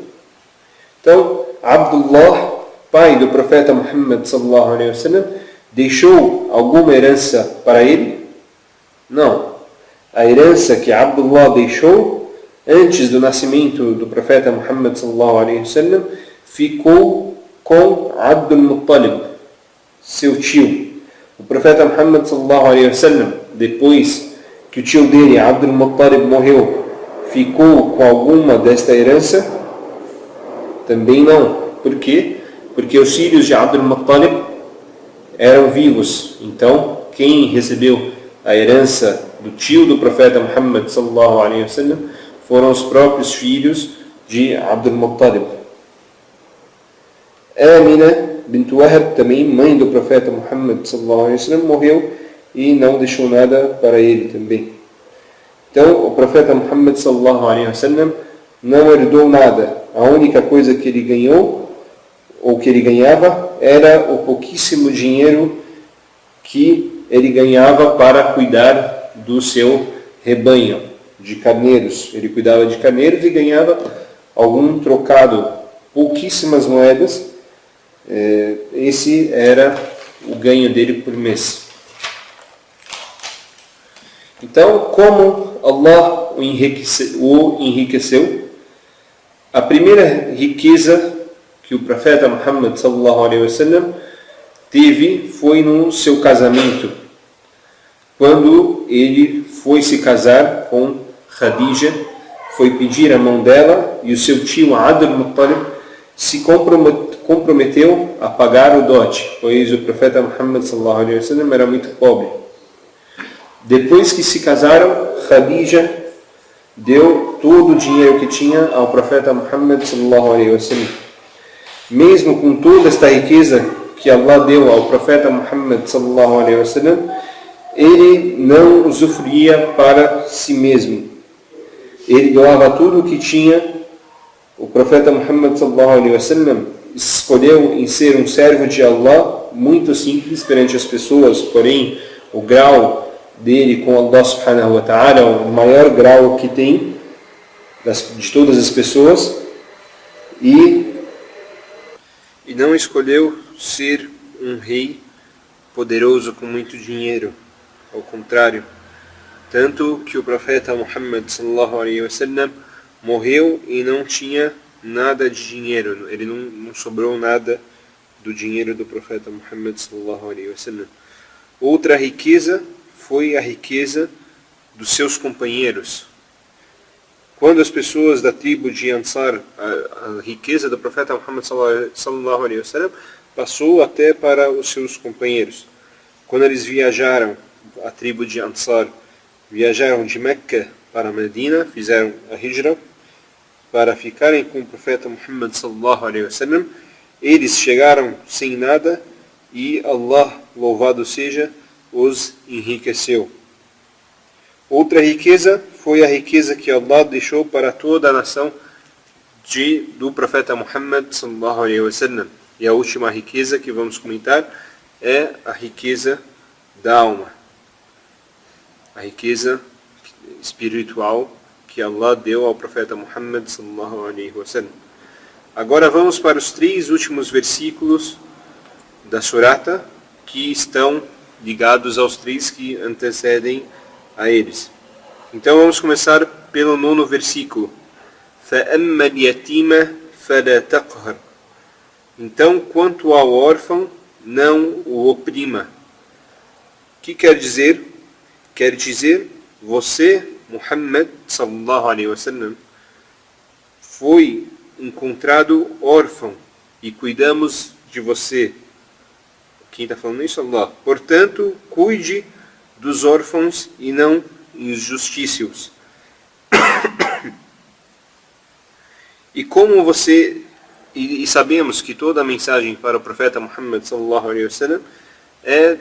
Então, Abdullah, pai do profeta Muhammad sallallahu alaihi wasallam, deixou alguma herança para ele? Não. A herança que Abdullah deixou antes do nascimento do profeta Muhammad sallallahu alaihi wasallam ficou com Abdul Muttalib, seu tio. O profeta Muhammad sallallahu alaihi wasallam, depois que o tio dele, Abdul Muttalib, morreu, ficou com alguma desta herança? Também não. Por quê? Porque os filhos de Abdul Muttalib eram vivos. Então, quem recebeu a herança do tio do profeta Muhammad sallallahu alaihi wasallam foram os próprios filhos de Abdul Muttalib. Amina bint Wahab, também mãe do profeta Muhammad sallallahu alaihi wasallam, morreu e não deixou nada para ele também. Então, o profeta Muhammad sallallahu alaihi wasallam não herdou nada. A única coisa que ele ganhou, ou que ele ganhava, era o pouquíssimo dinheiro que ele ganhava para cuidar do seu rebanho de carneiros. Ele cuidava de carneiros e ganhava algum trocado, pouquíssimas moedas. Esse era o ganho dele por mês. Então, como Allah o enriqueceu? A primeira riqueza que o profeta Muhammad sallallahu alaihi wasallam teve foi no seu casamento, quando ele foi se casar com Khadija, foi pedir a mão dela, e o seu tio Abdul Muttalib se comprometeu a pagar o dote, pois o profeta Muhammad sallallahu alaihi wasallam era muito pobre. Depois que se casaram, Khadija deu todo o dinheiro que tinha ao profeta Muhammad sallallahu alaihi wasallam. Mesmo com toda esta riqueza que Allah deu ao profeta Muhammad sallallahu alaihi wasallam, ele não usufruía para si mesmo. Ele doava tudo o que tinha. O profeta Muhammad sallallahu alaihi wasallam escolheu em ser um servo de Allah, muito simples perante as pessoas, porém o grau dele com Allah subhanahu wa ta'ala, o maior grau que tem de todas as pessoas, e não escolheu ser um rei poderoso com muito dinheiro, ao contrário, tanto que o profeta Muhammad sallallahu alaihi wasallam morreu e não tinha nada de dinheiro, ele não sobrou nada do dinheiro do profeta Muhammad sallallahu alaihi wasallam. Outra riqueza foi a riqueza dos seus companheiros. Quando as pessoas da tribo de Ansar, a riqueza do profeta Muhammad sallallahu alaihi wasallam passou até para os seus companheiros. Quando eles viajaram, a tribo de Ansar viajaram de Meca para Medina, fizeram a Hijra para ficarem com o profeta Muhammad sallallahu alaihi wasallam, eles chegaram sem nada e Allah, louvado seja, os enriqueceu. Outra riqueza foi a riqueza que Allah deixou para toda a nação do profeta Muhammad sallallahu alaihi wasallam. E a última riqueza que vamos comentar é a riqueza da alma, a riqueza espiritual que Allah deu ao profeta Muhammad sallallahu alaihi wasallam. Agora vamos para os 3 últimos versículos da surata, que estão ligados aos 3 que antecedem a eles. Então vamos começar pelo 9º versículo. فَأَمَّا الْيَتِيمَ فَلَا تَقْهَرْ. Então, quanto ao órfão, não o oprima. O que quer dizer? Quer dizer, você, Muhammad sallallahu alaihi wasallam, foi encontrado órfão e cuidamos de você. Quem está falando isso? Allah. Portanto, cuide dos órfãos e não injustícios. E como você... E sabemos que toda a mensagem para o profeta Muhammad sallallahu alaihi wasallam é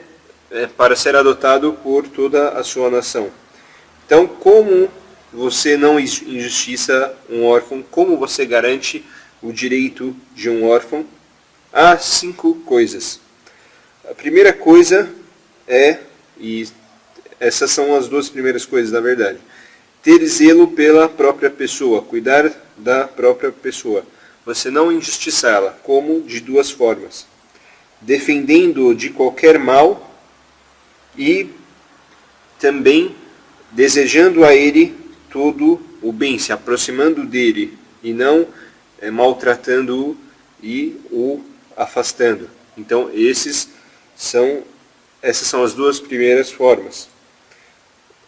para ser adotado por toda a sua nação. Então, como você não injustiça um órfão? Como você garante o direito de um órfão? Há 5 coisas. A primeira coisa é, e essas são as 2 primeiras coisas, na verdade, ter zelo pela própria pessoa, cuidar da própria pessoa. Você não injustiçá-la, como? De 2 formas. Defendendo-o de qualquer mal e também desejando a ele todo o bem, se aproximando dele e não maltratando-o e o afastando. Então essas são as 2 primeiras formas.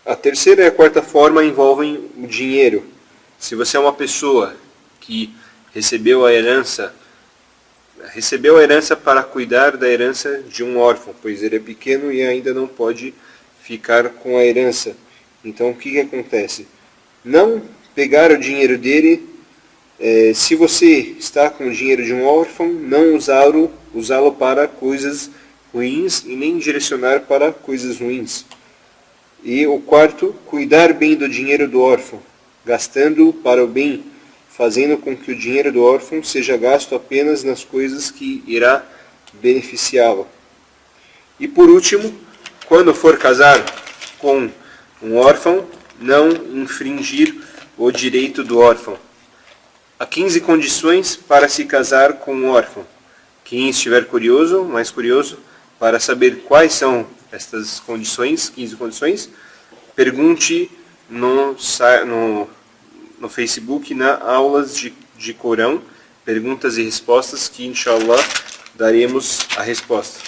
A terceira e a 4ª forma envolvem o dinheiro. Se você é uma pessoa que recebeu a herança para cuidar da herança de um órfão, pois ele é pequeno e ainda não pode ficar com a herança. Então o que acontece? Não pegar o dinheiro dele, se você está com o dinheiro de um órfão, não usá-lo para coisas ruins e nem direcionar para coisas ruins. E o 4º, cuidar bem do dinheiro do órfão, gastando para o bem, fazendo com que o dinheiro do órfão seja gasto apenas nas coisas que irá beneficiá-lo. E por último, quando for casar com um órfão, não infringir o direito do órfão. Há 15 condições para se casar com um órfão. Quem estiver mais curioso, para saber quais são estas condições, 15 condições, pergunte no Facebook, na aulas de Corão, perguntas e respostas, que inshallah daremos a resposta.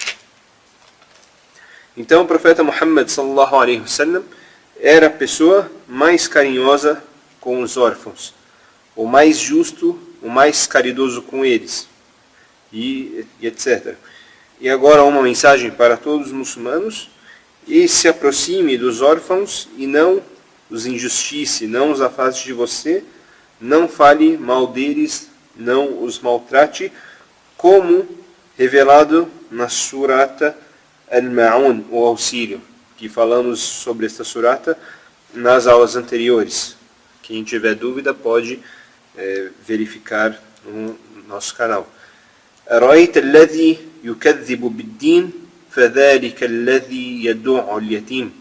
Então o profeta Muhammad sallallahu alaihi wasallam era a pessoa mais carinhosa com os órfãos, o mais justo, o mais caridoso com eles, e etc. E agora uma mensagem para todos os muçulmanos: e se aproxime dos órfãos e não os injustice, não os afaste de você, não fale mal deles, não os maltrate, como revelado na surata Al-Ma'un, o auxílio, que falamos sobre esta surata nas aulas anteriores. Quem tiver dúvida pode verificar no nosso canal. أرأيت الذي يكذب بالدين فذلك الذي يدعو اليتيم.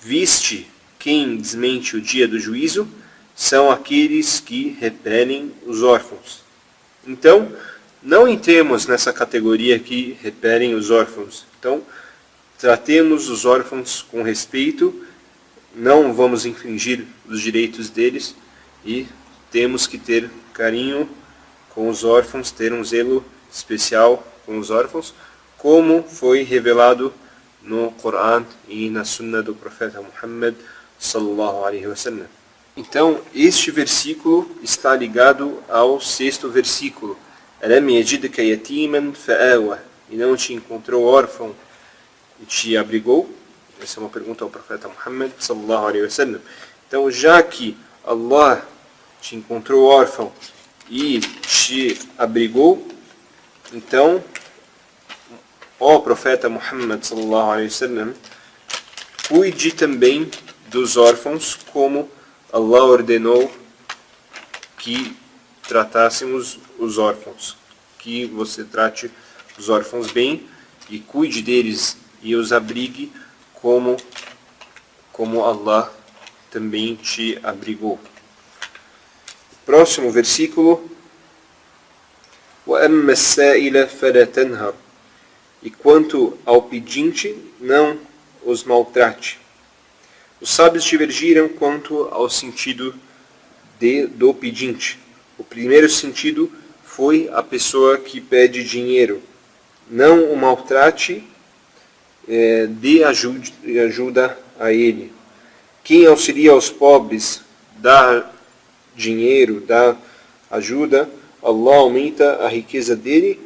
Viste quem desmente o dia do juízo? São aqueles que repelem os órfãos. Então, não entremos nessa categoria que repelem os órfãos. Então, tratemos os órfãos com respeito, não vamos infringir os direitos deles e temos que ter carinho com os órfãos, ter um zelo especial com os órfãos, como foi revelado no Corão e na Sunna do profeta Muhammad sallallahu alaihi wasallam. Então, este versículo está ligado ao 6º versículo. Alam yajidka yatiman fa'awa. E não te encontrou órfão e te abrigou? Essa é uma pergunta ao profeta Muhammad sallallahu alaihi wasallam. Então, já que Allah te encontrou órfão e te abrigou, então, ó profeta Muhammad sallallahu alaihi wasallam, cuide também dos órfãos, como Allah ordenou que tratássemos os órfãos, que você trate os órfãos bem e cuide deles e os abrigue como Allah também te abrigou. Próximo versículo. وَأَمَّا السَّائِلَ فَلَا تَنْهَرْ. E quanto ao pedinte, não os maltrate. Os sábios divergiram quanto ao sentido do pedinte. O primeiro sentido foi a pessoa que pede dinheiro. Não o maltrate, dê ajuda a ele. Quem auxilia aos pobres, dá dinheiro, dá ajuda, Allah aumenta a riqueza dele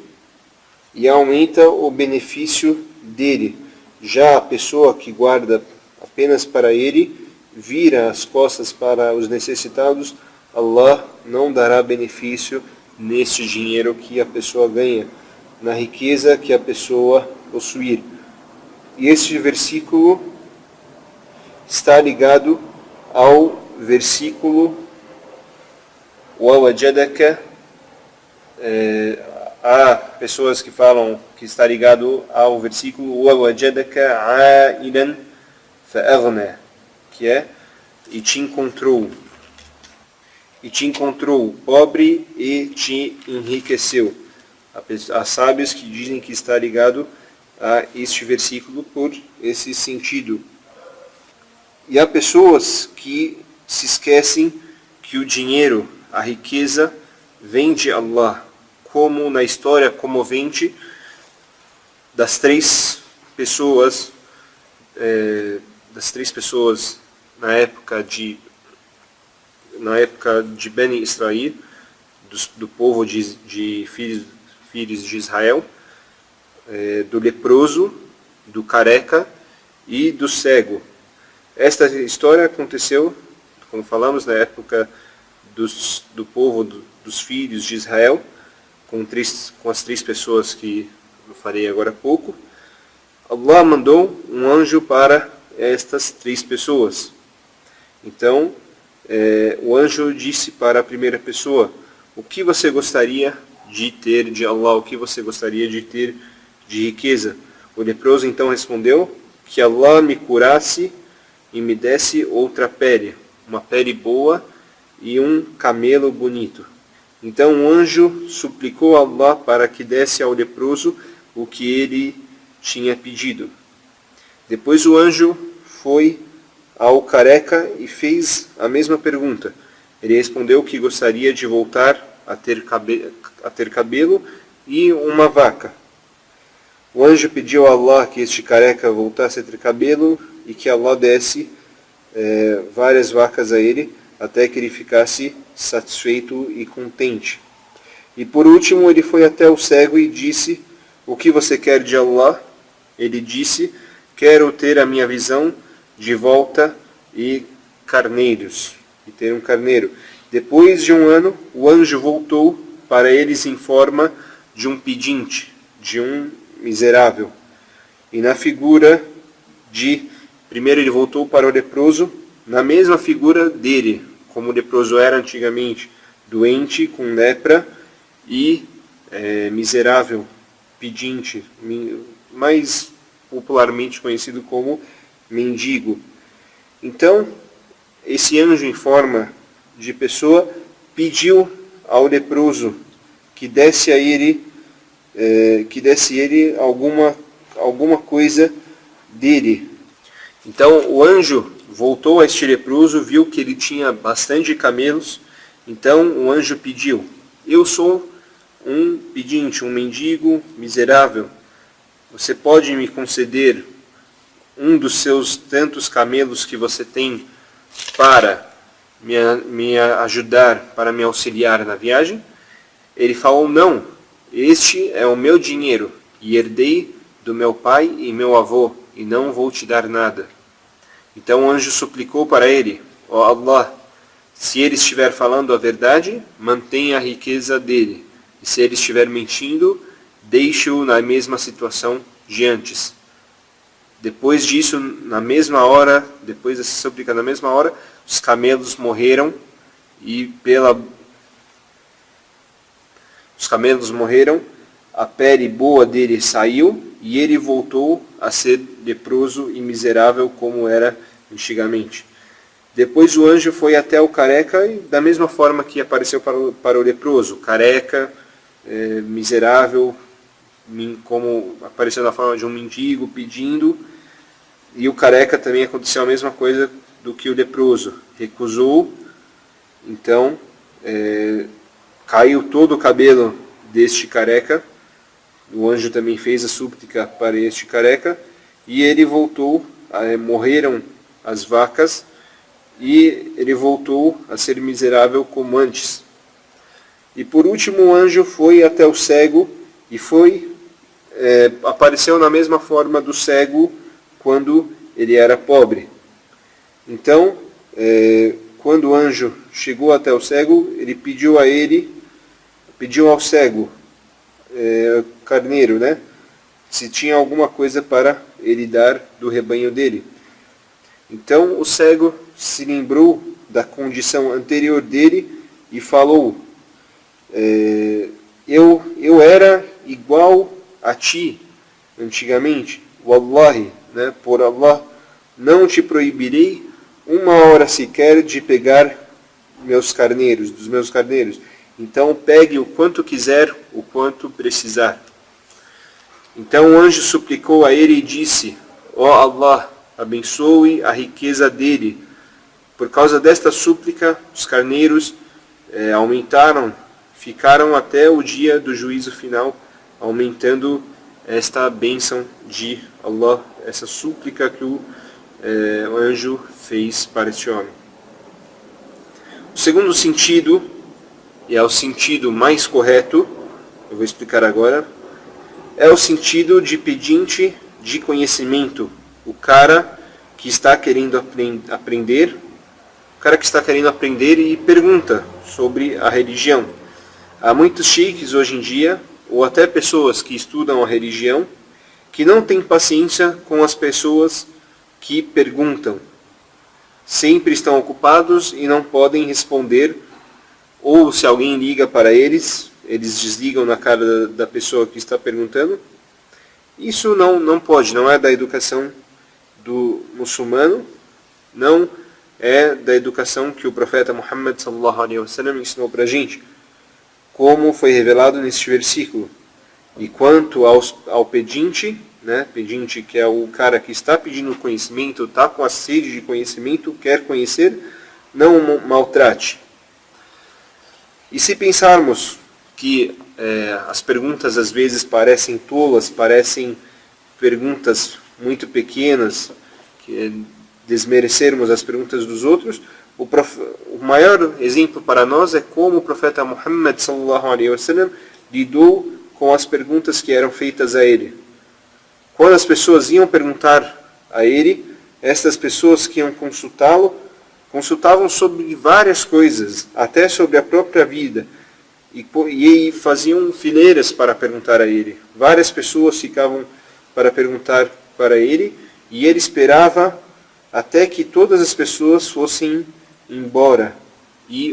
e aumenta o benefício dele. Já a pessoa que guarda apenas para ele, vira as costas para os necessitados, Allah não dará benefício neste dinheiro que a pessoa ganha, na riqueza que a pessoa possuir. E este versículo está ligado ao versículo وَوَجَدَكَ. Há pessoas que falam que está ligado ao versículo وَوَجَدَكَ عَائِلًا فَأَغْنَى, que é e te encontrou pobre e te enriqueceu. Há sábios que dizem que está ligado a este versículo por esse sentido. E há pessoas que se esquecem que o dinheiro, a riqueza, vem de Allah, como na história comovente das três pessoas na época de Beni Israel, do povo de filhos de Israel, do leproso, do careca e do cego. Esta história aconteceu, como falamos, na época do povo dos filhos de Israel, com as três pessoas que eu falei agora há pouco. Allah mandou um anjo para estas três pessoas. Então, o anjo disse para a primeira pessoa: o que você gostaria de ter de Allah? O que você gostaria de ter de riqueza? O leproso então respondeu: que Allah me curasse e me desse outra pele, uma pele boa e um camelo bonito. Então o anjo suplicou a Allah para que desse ao leproso o que ele tinha pedido. Depois o anjo foi ao careca e fez a mesma pergunta. Ele respondeu que gostaria de voltar a ter cabelo e uma vaca. O anjo pediu a Allah que este careca voltasse a ter cabelo e que Allah desse várias vacas a ele, até que ele ficasse satisfeito e contente. E por último ele foi até o cego e disse: o que você quer de Allah? Ele disse: quero ter a minha visão de volta e carneiros, e ter um carneiro. Depois de um ano, o anjo voltou para eles em forma de um pedinte, de um miserável. E na figura primeiro ele voltou para o leproso, na mesma figura dele, como o leproso era antigamente, doente, com lepra e miserável, pedinte, mais popularmente conhecido como mendigo. Então, esse anjo em forma de pessoa pediu ao leproso que desse a ele alguma coisa dele. Então o anjo voltou a este leproso, viu que ele tinha bastante camelos. Então o anjo pediu: eu sou um pedinte, um mendigo miserável. Você pode me conceder um dos seus tantos camelos que você tem para me ajudar, para me auxiliar na viagem? Ele falou: não, este é o meu dinheiro e herdei do meu pai e meu avô, e não vou te dar nada. Então o anjo suplicou para ele: ó Allah, se ele estiver falando a verdade, mantenha a riqueza dele, e se ele estiver mentindo, deixe-o na mesma situação de antes. Depois disso, depois dessa súplica, na mesma hora, os camelos morreram, e os camelos morreram, a pele boa dele saiu e ele voltou a ser leproso e miserável como era antigamente. Depois o anjo foi até o careca e da mesma forma que apareceu para o leproso, careca, miserável, como apareceu na forma de um mendigo pedindo, e o careca também aconteceu a mesma coisa do que o leproso, recusou, então caiu todo o cabelo deste careca, o anjo também fez a súplica para este careca, e ele voltou, morreram as vacas, e ele voltou a ser miserável como antes. E por último o anjo foi até o cego, e apareceu na mesma forma do cego quando ele era pobre. Então, quando o anjo chegou até o cego, ele pediu ao cego, carneiro, né, se tinha alguma coisa para ele dar do rebanho dele. Então o cego se lembrou da condição anterior dele e falou, eu era igual a ti antigamente, Wallahi, né, por Allah, não te proibirei uma hora sequer de pegar dos meus carneiros. Então pegue o quanto quiser, o quanto precisar. Então o anjo suplicou a ele e disse, ó Allah, abençoe a riqueza dele. Por causa desta súplica, os carneiros aumentaram, ficaram até o dia do juízo final, aumentando esta bênção de Allah, essa súplica que o anjo fez para este homem. O segundo sentido, e é o sentido mais correto, eu vou explicar agora, é o sentido de pedinte de conhecimento. O cara que está querendo aprender, e pergunta sobre a religião. Há muitos sheikhs hoje em dia, ou até pessoas que estudam a religião, que não têm paciência com as pessoas que perguntam. Sempre estão ocupados e não podem responder, ou se alguém liga para eles desligam na cara da pessoa que está perguntando. Isso não pode, não é da educação do muçulmano, não é da educação que o profeta Muhammad sallallahu alaihi wasallam ensinou para a gente, como foi revelado neste versículo. E quanto ao pedinte, né, pedinte que é o cara que está pedindo conhecimento, está com a sede de conhecimento, quer conhecer, não o maltrate. E se pensarmos que as perguntas às vezes parecem tolas, parecem perguntas muito pequenas, que desmerecermos as perguntas dos outros, o maior exemplo para nós é como o profeta Muhammad sallallahu alaihi wasallam lidou com as perguntas que eram feitas a ele. Quando as pessoas iam perguntar a ele, essas pessoas que iam consultá-lo, consultavam sobre várias coisas, até sobre a própria vida, e faziam fileiras para perguntar a ele. Várias pessoas ficavam para perguntar para ele, e ele esperava até que todas as pessoas fossem embora e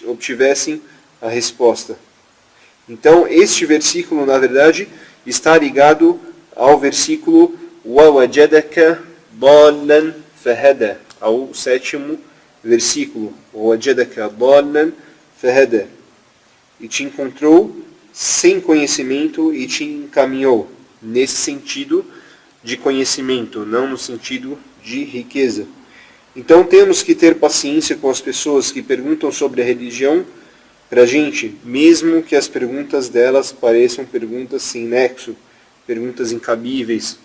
obtivessem a resposta. Então, este versículo, na verdade, está ligado ao versículo وَوَجَدَكَ ضَالًّا فَهَدَى, ao sétimo versículo, وَوَجَدَكَ ضَالًّا فَهَدَى, e te encontrou sem conhecimento e te encaminhou, nesse sentido de conhecimento, não no sentido de riqueza. Então temos que ter paciência com as pessoas que perguntam sobre a religião para a gente, mesmo que as perguntas delas pareçam perguntas sem nexo, perguntas incabíveis,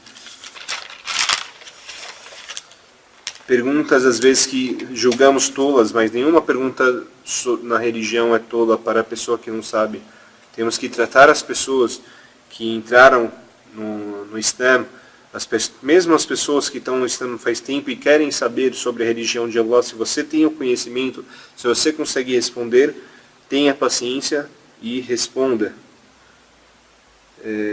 perguntas às vezes que julgamos tolas, mas nenhuma pergunta na religião é tola para a pessoa que não sabe. Temos que tratar as pessoas que entraram no Islã, mesmo as pessoas que estão no Islã faz tempo e querem saber sobre a religião de Allah. Se você tem o conhecimento, se você consegue responder, tenha paciência e responda.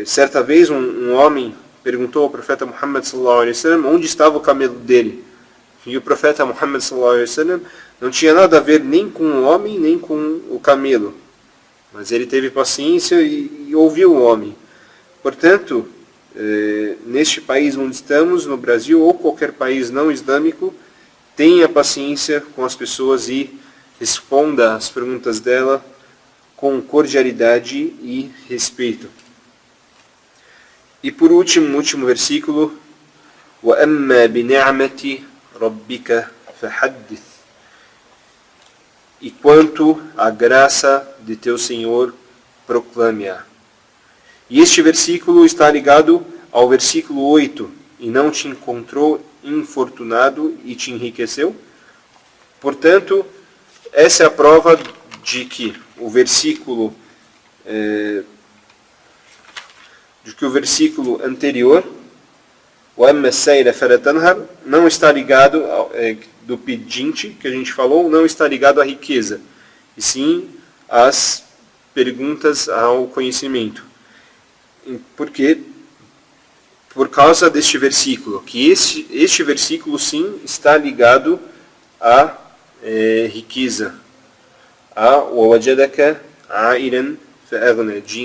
Certa vez um homem perguntou ao profeta Muhammad sallallahu alaihi wasallam onde estava o camelo dele. E o profeta Muhammad sallallahu alaihi wasallam não tinha nada a ver nem com o homem nem com o camelo. Mas ele teve paciência e ouviu o homem. Portanto, neste país onde estamos, no Brasil ou qualquer país não islâmico, tenha paciência com as pessoas e responda às perguntas dela com cordialidade e respeito. E por último, o último versículo, وَأَمَّا بِنِعْمَةِ رَبِّكَ فَحَدِّثْ. E quanto à graça de teu Senhor, proclame-a. E este versículo está ligado ao versículo 8, e não te encontrou infortunado e te enriqueceu. Portanto, essa é a prova de que o versículo anterior, وَأَمَّا السَّائِلَ فَلَا تَنْهَرْ, não está ligado do pedinte, que a gente falou, não está ligado à riqueza, e sim às perguntas ao conhecimento. Porque, por causa deste versículo, que este versículo sim está ligado à riqueza, a وَوَجَدَكَ عَائِلًا فَأَغْنَى, de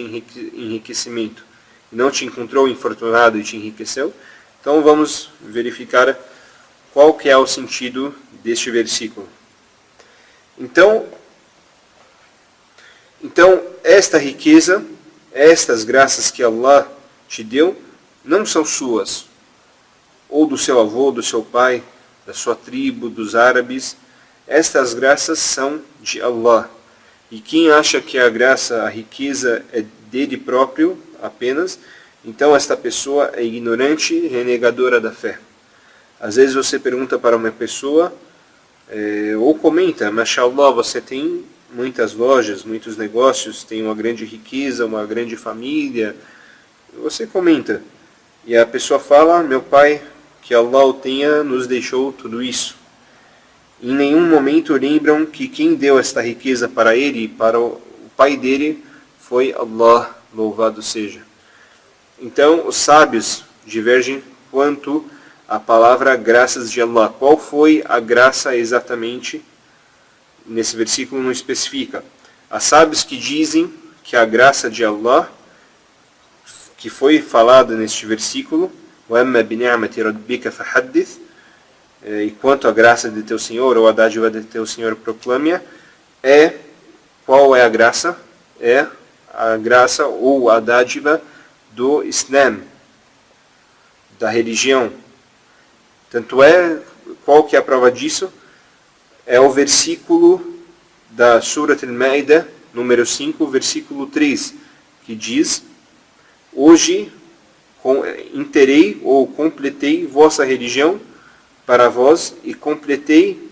enriquecimento. Não te encontrou infortunado e te enriqueceu. Então vamos verificar qual que é o sentido deste versículo. Então esta riqueza, estas graças que Allah te deu, não são suas, ou do seu avô, do seu pai, da sua tribo, dos árabes. Estas graças são de Allah. E quem acha que a graça, a riqueza é dele próprio apenas, então esta pessoa é ignorante e renegadora da fé. Às vezes você pergunta para uma pessoa, ou comenta, mashallah, você tem muitas lojas, muitos negócios, tem uma grande riqueza, uma grande família. Você comenta, e a pessoa fala, meu pai, que Allah o tenha, nos deixou tudo isso. Em nenhum momento lembram que quem deu esta riqueza para ele e para o pai dele foi Allah, louvado seja. Então, os sábios divergem quanto à palavra graças de Allah. Qual foi a graça exatamente? Nesse versículo não especifica. Há sábios que dizem que a graça de Allah, que foi falada neste versículo, وَأَمَّا بِنِعْمَةِ رَبِّكَ فَحَدِّثْ, e quanto à graça de teu Senhor, ou a dádiva de teu Senhor, proclame-a, qual é a graça? É a graça ou a dádiva do Islam, da religião. Tanto qual que é a prova disso? É o versículo da Surat al-Ma'idah, número 5, versículo 3, que diz, hoje inteirei ou completei vossa religião para vós e completei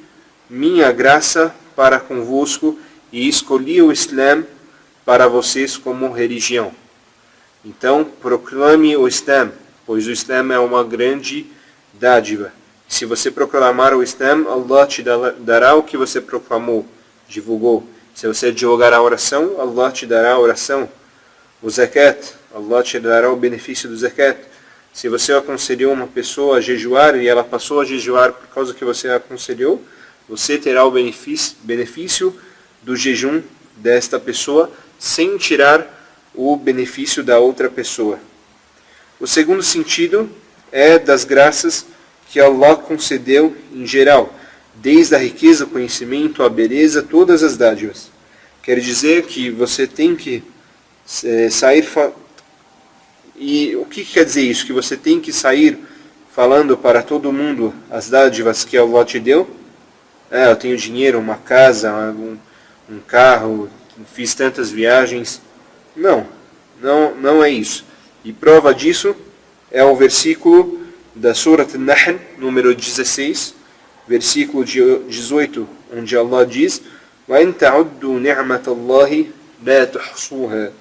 minha graça para convosco e escolhi o Islã para vocês como religião. Então, proclame o Islã, pois o Islã é uma grande dádiva. Se você proclamar o Islã, Allah te dará o que você proclamou, divulgou. Se você divulgar a oração, Allah te dará a oração. O zakat, Allah te dará o benefício do zakat. Se você aconselhou uma pessoa a jejuar e ela passou a jejuar por causa que você aconselhou, você terá o benefício do jejum desta pessoa sem tirar o benefício da outra pessoa. O segundo sentido é das graças que Allah concedeu em geral, desde a riqueza, o conhecimento, a beleza, todas as dádivas. Quer dizer que você tem que sair... E o que quer dizer isso? Que você tem que sair falando para todo mundo as dádivas que Allah te deu? Eu tenho dinheiro, uma casa, um carro, fiz tantas viagens. Não é isso. E prova disso é o versículo da Surat al-Nahl, número 16, versículo 18, onde Allah diz, وَإِن تَعُدُّوا نِعْمَةَ اللَّهِ لَا تُحْصُوهَا.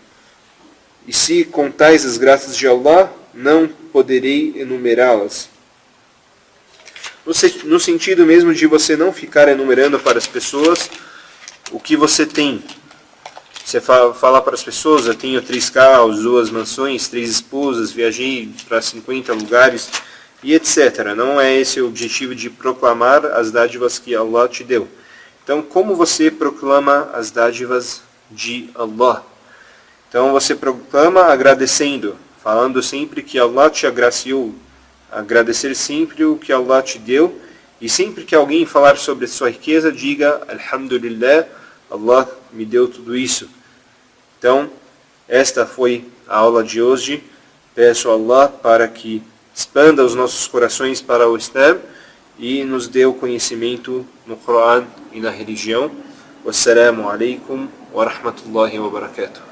E se contais as graças de Allah, não poderei enumerá-las. No sentido mesmo de você não ficar enumerando para as pessoas o que você tem. Você fala para as pessoas, eu tenho 3 carros, 2 mansões, 3 esposas, viajei para 50 lugares e etc. Não é esse o objetivo de proclamar as dádivas que Allah te deu. Então, como você proclama as dádivas de Allah. Então você proclama agradecendo, falando sempre que Allah te agraciou, agradecer sempre o que Allah te deu, e sempre que alguém falar sobre sua riqueza, diga Alhamdulillah, Allah me deu tudo isso. Então, esta foi a aula de hoje. Peço a Allah para que expanda os nossos corações para o Islam e nos dê o conhecimento no Coran e na religião. Wassalamu alaikum wa rahmatullahi wa barakatuh.